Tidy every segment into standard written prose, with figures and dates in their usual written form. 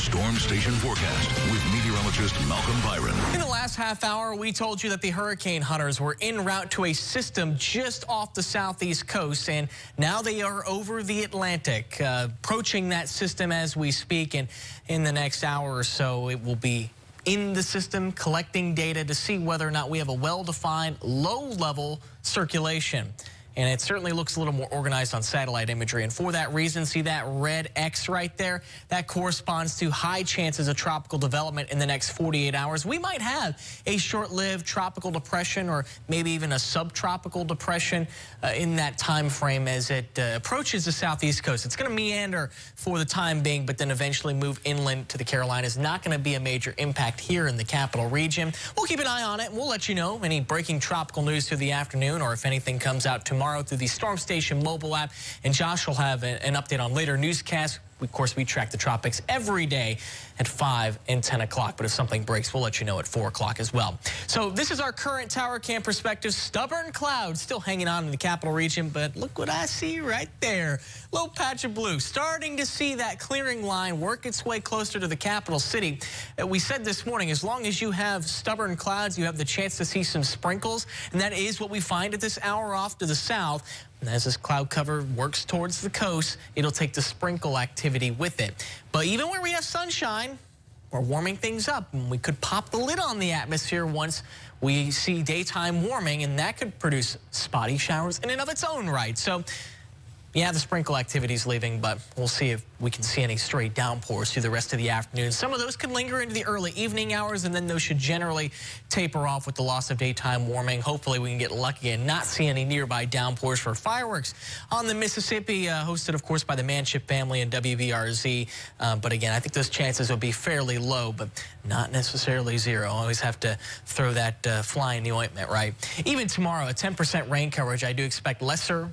Storm Station Forecast with meteorologist Malcolm Byron. In the last half hour, we told you that the hurricane hunters were en route to a system just off the southeast coast, and now they are over the Atlantic, approaching that system as we speak. And in the next hour or so, it will be in the system collecting data to see whether or not we have a well-defined low-level circulation. And it certainly looks a little more organized on satellite imagery. And for that reason, see that red X right there? That corresponds to high chances of tropical development in the next 48 hours. We might have a short-lived tropical depression or maybe even a subtropical depression in that time frame as it approaches the southeast coast. It's going to meander for the time being, but then eventually move inland to the Carolinas. Not going to be a major impact here in the capital region. We'll keep an eye on it, and we'll let you know any breaking tropical news through the afternoon, or if anything comes out tomorrow through the Storm Station mobile app. And Josh will have an update on later newscasts. Of course, we track the tropics every day at 5 and 10 o'clock. But if something breaks, we'll let you know at 4 o'clock as well. So this is our current tower cam perspective. Stubborn clouds still hanging on in the capital region. But look what I see right there. Little patch of blue. Starting to see that clearing line work its way closer to the capital city. We said this morning, as long as you have stubborn clouds, you have the chance to see some sprinkles. And that is what we find at this hour off to the south. And as this cloud cover works towards the coast, it'll take the sprinkle activity with it. But even where we have sunshine, we're warming things up, and we could pop the lid on the atmosphere once we see daytime warming, and that could produce spotty showers in and of its own right. So yeah, the sprinkle activity is leaving, but we'll see if we can see any stray downpours through the rest of the afternoon. Some of those could linger into the early evening hours, and then those should generally taper off with the loss of daytime warming. Hopefully we can get lucky and not see any nearby downpours for fireworks on the Mississippi, hosted, of course, by the Manship family and WBRZ. But again, I think those chances will be fairly low, but not necessarily zero. Always have to throw that fly in the ointment, right? Even tomorrow, a 10% rain coverage. I do expect lesser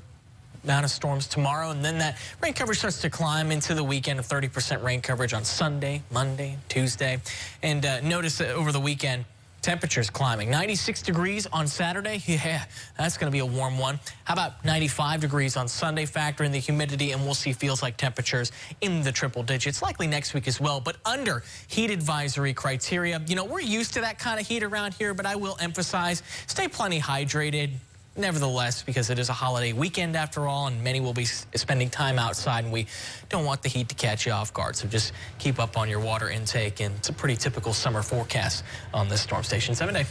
amount of storms tomorrow, and then that rain coverage starts to climb into the weekend of 30% rain coverage on Sunday, Monday, Tuesday. And notice that over the weekend, temperatures climbing. 96 degrees on Saturday. Yeah, that's going to be a warm one. How about 95 degrees on Sunday? Factor in the humidity, and we'll see feels like temperatures in the triple digits, likely next week as well, but under heat advisory criteria. You know, we're used to that kind of heat around here, but I will emphasize, stay plenty hydrated. Nevertheless, because it is a holiday weekend after all, and many will be spending time outside, and we don't want the heat to catch you off guard. So just keep up on your water intake, and it's a pretty typical summer forecast on this Storm Station 7-day.